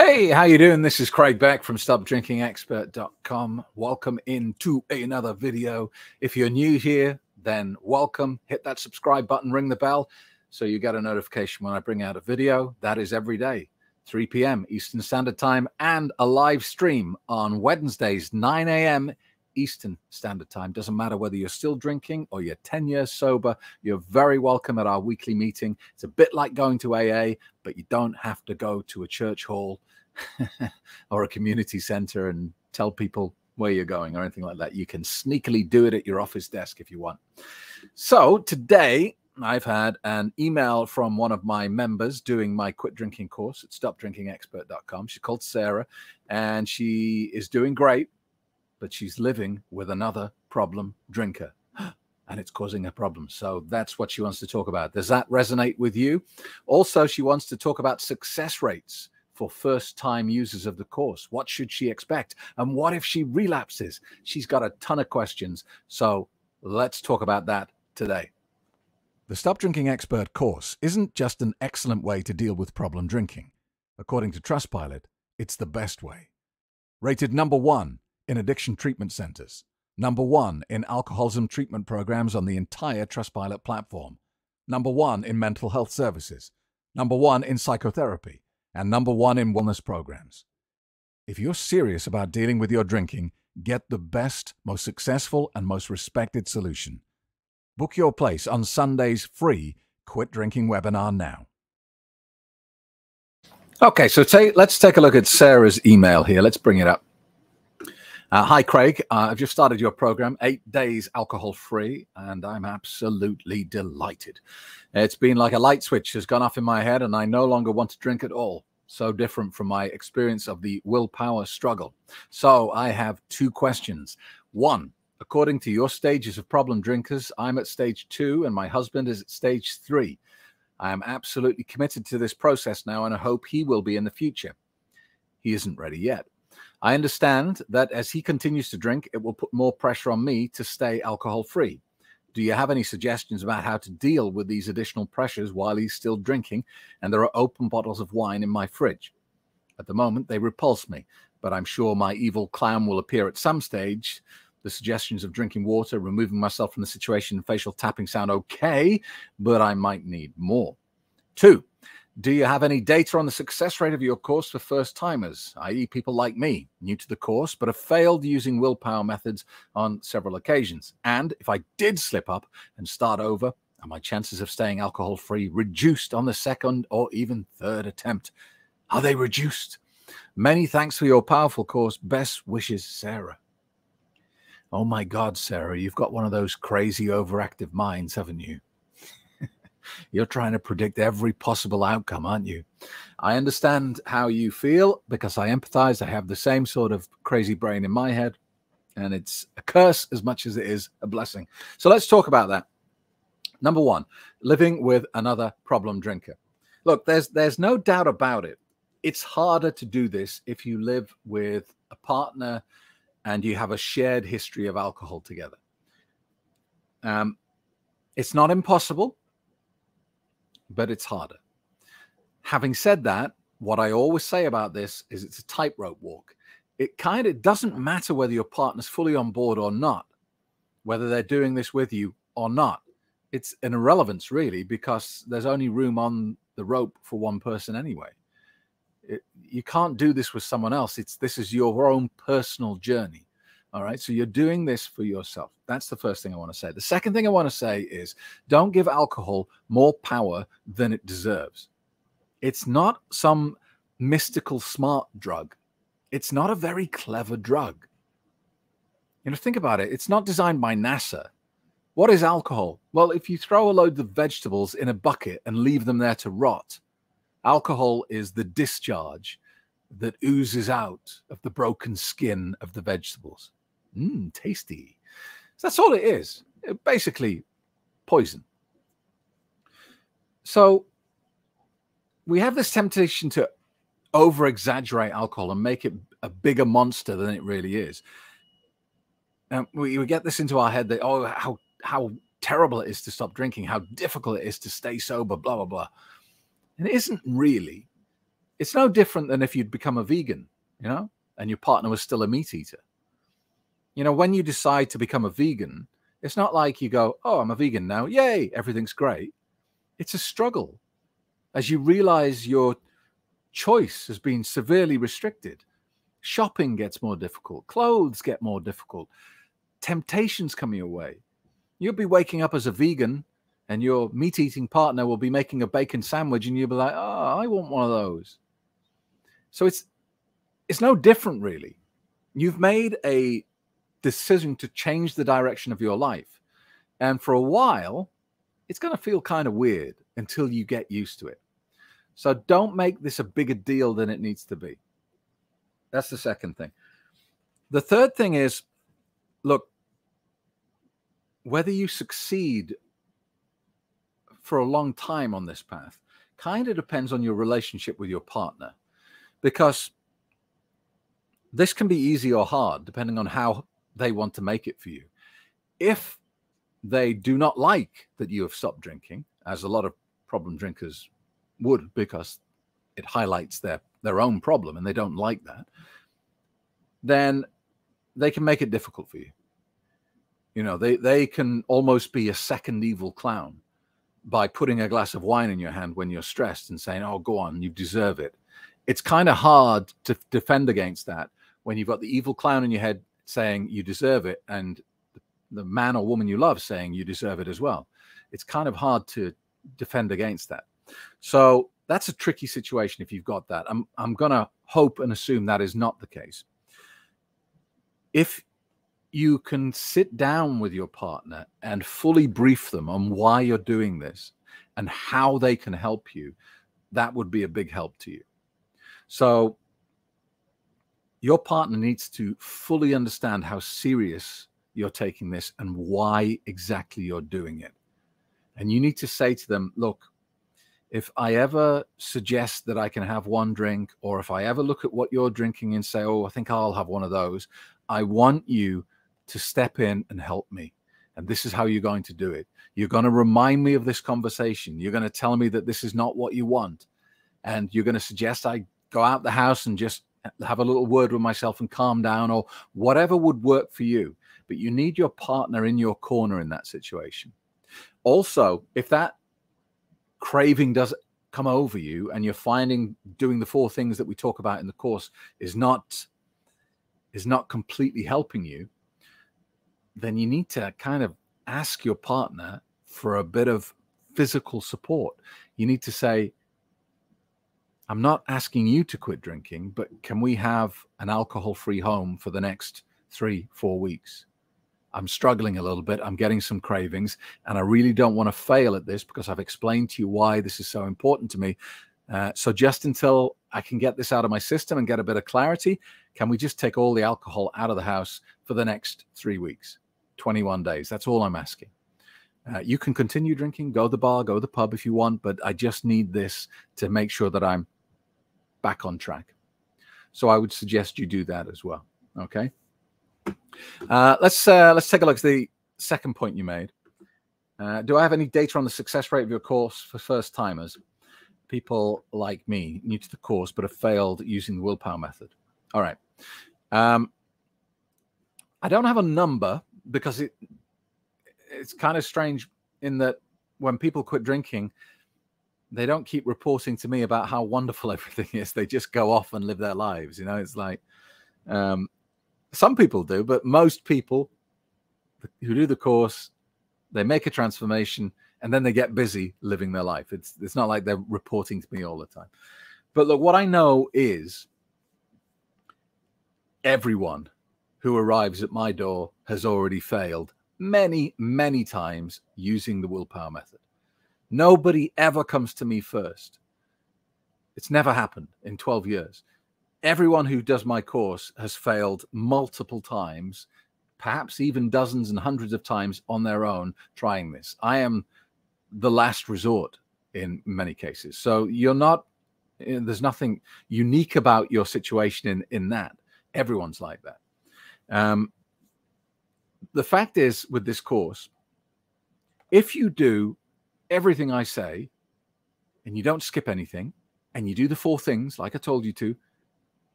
Hey, how you doing? This is Craig Beck from StopDrinkingExpert.com. Welcome into another video. If you're new here, then welcome. Hit that subscribe button, ring the bell, so you get a notification when I bring out a video. That is every day, 3 p.m. Eastern Standard Time, and a live stream on Wednesdays, 9 a.m. Eastern Standard Time. Doesn't matter whether you're still drinking or you're 10 years sober, you're very welcome at our weekly meeting. It's a bit like going to AA, but you don't have to go to a church hall or a community center and tell people where you're going or anything like that. You can sneakily do it at your office desk if you want. So today I've had an email from one of my members doing my quit drinking course at stopdrinkingexpert.com. She's called Sarah, and she is doing great, but she's living with another problem drinker, and it's causing her problems. So that's what she wants to talk about. Does that resonate with you? Also, she wants to talk about success rates for first-time users of the course. What should she expect? And what if she relapses? She's got a ton of questions. So let's talk about that today. The Stop Drinking Expert course isn't just an excellent way to deal with problem drinking. According to Trustpilot, it's the best way. Rated #1 in addiction treatment centers, #1 in alcoholism treatment programs on the entire Trustpilot platform, #1 in mental health services, #1 in psychotherapy, and #1 in wellness programs. If you're serious about dealing with your drinking, get the best, most successful, and most respected solution. Book your place on Sunday's free Quit Drinking webinar now. Okay, so let's take a look at Sarah's email here. Let's bring it up. Hi, Craig. I've just started your program, 8 days alcohol-free, and I'm absolutely delighted. It's been like a light switch has gone off in my head, and I no longer want to drink at all. So different from my experience of the willpower struggle. So I have 2 questions. 1, according to your stages of problem drinkers, I'm at stage 2, and my husband is at stage 3. I am absolutely committed to this process now, and I hope he will be in the future. He isn't ready yet. I understand that as he continues to drink, it will put more pressure on me to stay alcohol-free. Do you have any suggestions about how to deal with these additional pressures while he's still drinking and there are open bottles of wine in my fridge? At the moment, they repulse me, but I'm sure my evil clown will appear at some stage. The suggestions of drinking water, removing myself from the situation, and facial tapping sound okay, but I might need more. 2, do you have any data on the success rate of your course for first-timers, i.e. people like me, new to the course, but have failed using willpower methods on several occasions? And if I did slip up and start over, are my chances of staying alcohol-free reduced on the 2nd or even 3rd attempt? Are they reduced? Many thanks for your powerful course. Best wishes, Sarah. Oh my God, Sarah, you've got one of those crazy overactive minds, haven't you? You're trying to predict every possible outcome, aren't you? I understand how you feel because I empathize. I have the same sort of crazy brain in my head, and it's a curse as much as it is a blessing. So let's talk about that. #1, living with another problem drinker. Look, there's no doubt about it. It's harder to do this if you live with a partner and you have a shared history of alcohol together. It's not impossible, but it's harder. Having said that, what I always say about this is it's a tightrope walk. It doesn't matter whether your partner's fully on board or not, whether they're doing this with you or not. It's an irrelevance, really, because there's only room on the rope for one person anyway. You can't do this with someone else. This is your own personal journey. All right, so you're doing this for yourself. That's the first thing I want to say. The second thing I want to say is don't give alcohol more power than it deserves. It's not some mystical smart drug. It's not a very clever drug. You know, think about it. It's not designed by NASA. What is alcohol? Well, if you throw a load of vegetables in a bucket and leave them there to rot, alcohol is the discharge that oozes out of the broken skin of the vegetables. Tasty. So that's all it is. Basically, poison. So we have this temptation to over-exaggerate alcohol and make it a bigger monster than it really is. And we get this into our head that, oh, how terrible it is to stop drinking, how difficult it is to stay sober, blah, blah, blah. And it isn't really. It's no different than if you'd become a vegan, you know, and your partner was still a meat eater. You know, when you decide to become a vegan, it's not like you go, oh, I'm a vegan now. Yay, everything's great. It's a struggle as you realize your choice has been severely restricted. Shopping gets more difficult. Clothes get more difficult. Temptations come your way. You'll be waking up as a vegan and your meat-eating partner will be making a bacon sandwich and you'll be like, oh, I want one of those. So it's no different, really. You've made a decision to change the direction of your life. And for a while, it's going to feel kind of weird until you get used to it. So don't make this a bigger deal than it needs to be. That's the second thing. The third thing is, look, whether you succeed for a long time on this path kind of depends on your relationship with your partner, because this can be easy or hard depending on how they want to make it for you. If they do not like that you have stopped drinking, as a lot of problem drinkers would, because it highlights their own problem and they don't like that, then they can make it difficult for you. You know, they can almost be a second evil clown by putting a glass of wine in your hand when you're stressed and saying, oh, go on, you deserve it. It's kind of hard to defend against that when you've got the evil clown in your head saying you deserve it and the man or woman you love saying you deserve it as well. It's kind of hard to defend against that. So that's a tricky situation if you've got that. I'm going to hope and assume that is not the case. If you can sit down with your partner and fully brief them on why you're doing this and how they can help you, that would be a big help to you. So your partner needs to fully understand how serious you're taking this and why exactly you're doing it. And you need to say to them, look, if I ever suggest that I can have one drink, or if I ever look at what you're drinking and say, oh, I think I'll have one of those, I want you to step in and help me. And this is how you're going to do it. You're going to remind me of this conversation. You're going to tell me that this is not what you want. And you're going to suggest I go out the house and just have a little word with myself and calm down, or whatever would work for you. But you need your partner in your corner in that situation. Also, if that craving does come over you and you're finding doing the 4 things that we talk about in the course is not completely helping you, then you need to kind of ask your partner for a bit of physical support. You need to say, I'm not asking you to quit drinking, but can we have an alcohol-free home for the next 3-4 weeks? I'm struggling a little bit. I'm getting some cravings, and I really don't want to fail at this because I've explained to you why this is so important to me. So just until I can get this out of my system and get a bit of clarity, can we just take all the alcohol out of the house for the next 3 weeks, 21 days? That's all I'm asking. You can continue drinking, go to the bar, go to the pub if you want, but I just need this to make sure that I'm back on track. So I would suggest you do that as well. Okay. Let's take a look at the second point you made. Do I have any data on the success rate of your course for first timers? People like me, new to the course, but have failed using the willpower method. All right. I don't have a number because it's kind of strange in that when people quit drinking, they don't keep reporting to me about how wonderful everything is. They just go off and live their lives. You know, it's like some people do, but most people who do the course, they make a transformation and then they get busy living their life. It's not like they're reporting to me all the time. But look, what I know is everyone who arrives at my door has already failed many, many times using the willpower method. Nobody ever comes to me first. It's never happened in 12 years. Everyone who does my course has failed multiple times, perhaps even dozens and hundreds of times on their own trying this. I am the last resort in many cases. So you're not, there's nothing unique about your situation in that. Everyone's like that. The fact is with this course, if you do everything I say and you don't skip anything and you do the 4 things like I told you to,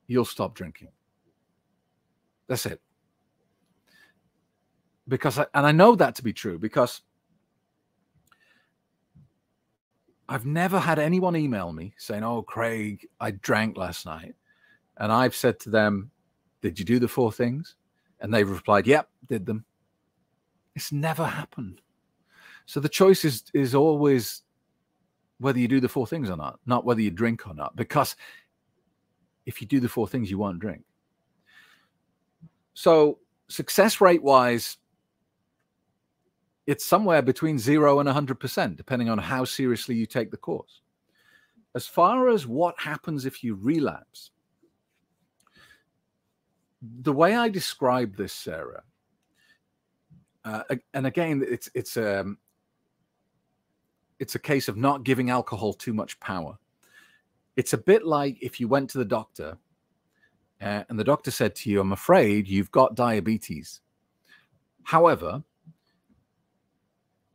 you'll stop drinking. That's it. Because I know that to be true, because I've never had anyone email me saying, "Oh, Craig, I drank last night." And I've said to them, "Did you do the 4 things?" And they've replied, "Yep, did them." It's never happened. So the choice is always whether you do the 4 things or not whether you drink or not. Because if you do the 4 things, you won't drink. So success rate wise, it's somewhere between 0 and 100%, depending on how seriously you take the course. As far as what happens if you relapse, the way I describe this, Sarah, and again, it's a case of not giving alcohol too much power. It's a bit like if you went to the doctor and the doctor said to you, "I'm afraid you've got diabetes. However,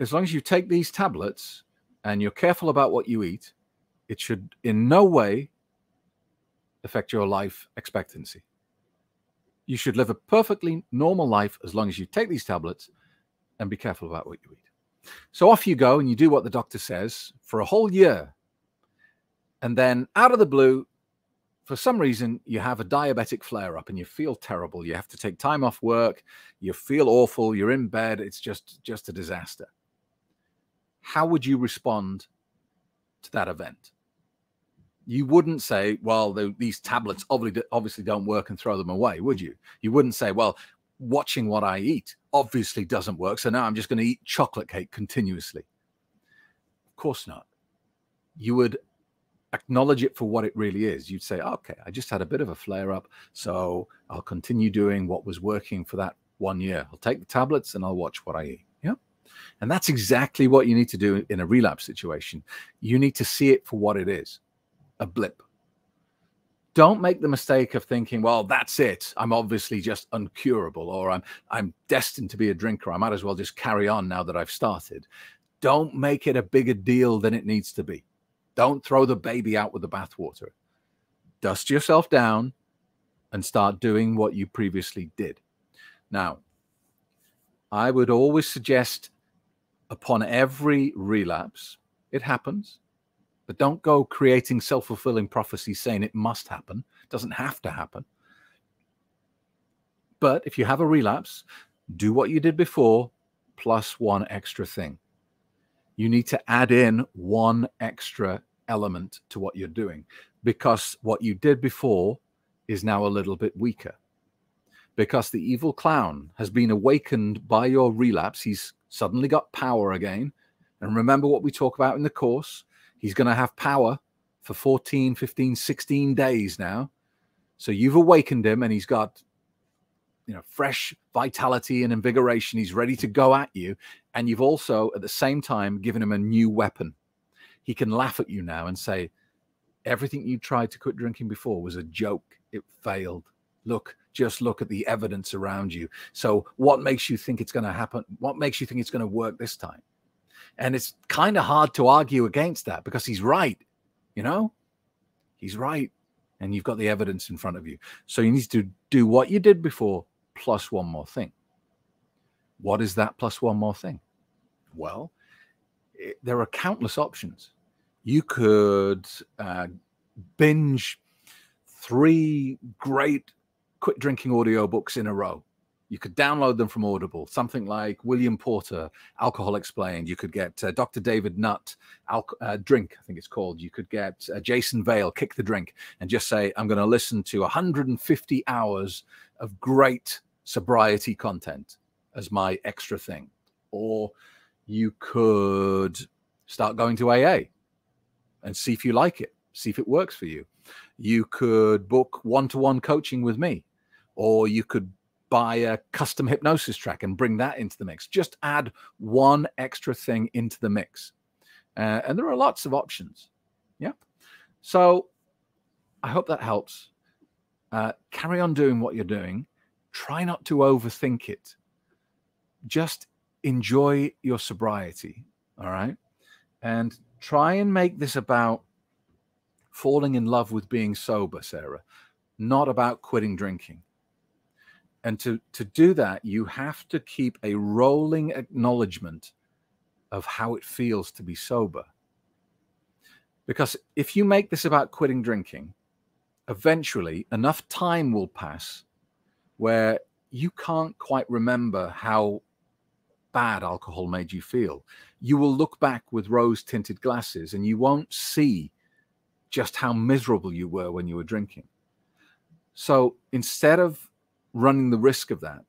as long as you take these tablets and you're careful about what you eat, it should in no way affect your life expectancy. You should live a perfectly normal life as long as you take these tablets and be careful about what you eat." So off you go and you do what the doctor says for a whole year. And then out of the blue, for some reason, you have a diabetic flare-up and you feel terrible. You have to take time off work. You feel awful. You're in bed. It's just a disaster. How would you respond to that event? You wouldn't say, "Well, these tablets obviously don't work," and throw them away, would you? You wouldn't say, "Well, watching what I eat obviously doesn't work, so now I'm just going to eat chocolate cake continuously." Of course not. You would acknowledge it for what it really is. You'd say, "Okay, I just had a bit of a flare-up, so I'll continue doing what was working for that 1 year. I'll take the tablets and I'll watch what I eat." Yeah. And that's exactly what you need to do in a relapse situation. You need to see it for what it is, a blip. Don't make the mistake of thinking, "Well, that's it. I'm obviously just uncurable," or I'm destined to be a drinker. I might as well just carry on now that I've started. Don't make it a bigger deal than it needs to be. Don't throw the baby out with the bathwater. Dust yourself down and start doing what you previously did. Now, I would always suggest upon every relapse, it happens, but don't go creating self-fulfilling prophecies saying it must happen. It doesn't have to happen. But if you have a relapse, do what you did before plus 1 extra thing. You need to add in 1 extra element to what you're doing, because what you did before is now a little bit weaker. Because the evil clown has been awakened by your relapse. He's suddenly got power again. And remember what we talk about in the course. He's going to have power for 14, 15, 16 days now. So you've awakened him and he's got, fresh vitality and invigoration. He's ready to go at you. And you've also, at the same time, given him a new weapon. He can laugh at you now and say, "Everything you tried to quit drinking before was a joke. It failed. Just look at the evidence around you. So what makes you think it's going to happen? What makes you think it's going to work this time?" And it's kind of hard to argue against that because he's right. He's right. And you've got the evidence in front of you. So you need to do what you did before plus 1 more thing. What is that plus 1 more thing? Well, there are countless options. You could binge 3 great quit drinking audiobooks in a row. You could download them from Audible, something like William Porter, Alcohol Explained. You could get Dr. David Nutt, Drink, I think it's called. You could get Jason Vale, Kick the Drink, and just say, "I'm going to listen to 150 hours of great sobriety content as my extra thing." Or you could start going to AA and see if you like it, see if it works for you. You could book one-to-one coaching with me, or you could buy a custom hypnosis track and bring that into the mix. Just add 1 extra thing into the mix. And there are lots of options. Yeah. So I hope that helps. Carry on doing what you're doing. Try not to overthink it. Just enjoy your sobriety. All right. And try and make this about falling in love with being sober, Sarah, not about quitting drinking. And to do that, you have to keep a rolling acknowledgement of how it feels to be sober. Because if you make this about quitting drinking, eventually enough time will pass where you can't quite remember how bad alcohol made you feel. You will look back with rose-tinted glasses and you won't see just how miserable you were when you were drinking. So instead of running the risk of that,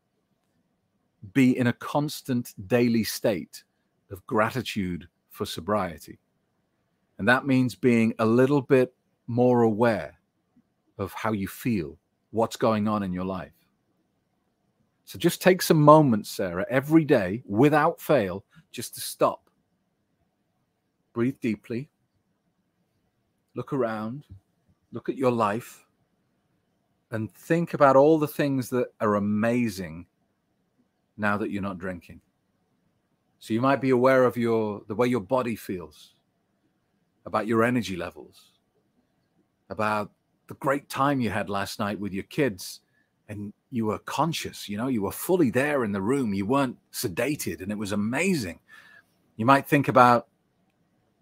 be in a constant daily state of gratitude for sobriety. And that means being a little bit more aware of how you feel, what's going on in your life. So just take some moments, Sarah, every day, without fail, just to stop. Breathe deeply. Look around. Look at your life. And think about all the things that are amazing now that you're not drinking. So you might be aware of the way your body feels, about your energy levels, about the great time you had last night with your kids, and you were conscious, you were fully there in the room. You weren't sedated, and it was amazing. You might think about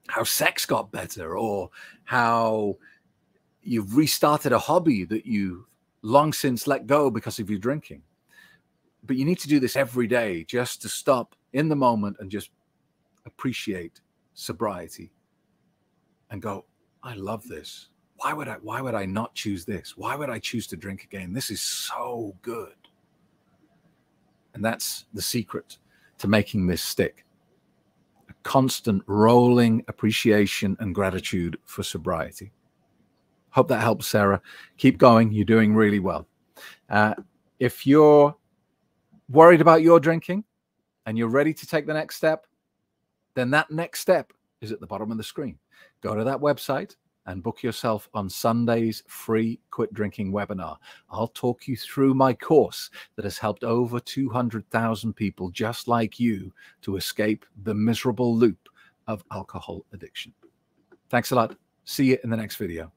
how sex got better, or how you've restarted a hobby that you long since let go because of your drinking. But you need to do this every day, just to stop in the moment and just appreciate sobriety and go, I love this. Why would I not choose this? Why would I choose to drink again? This is so good. And that's the secret to making this stick. A constant rolling appreciation and gratitude for sobriety. Hope that helps, Sarah. Keep going. You're doing really well. If you're worried about your drinking and you're ready to take the next step, then that next step is at the bottom of the screen. Go to that website and book yourself on Sunday's free Quit Drinking webinar. I'll talk you through my course that has helped over 200,000 people just like you to escape the miserable loop of alcohol addiction. Thanks a lot. See you in the next video.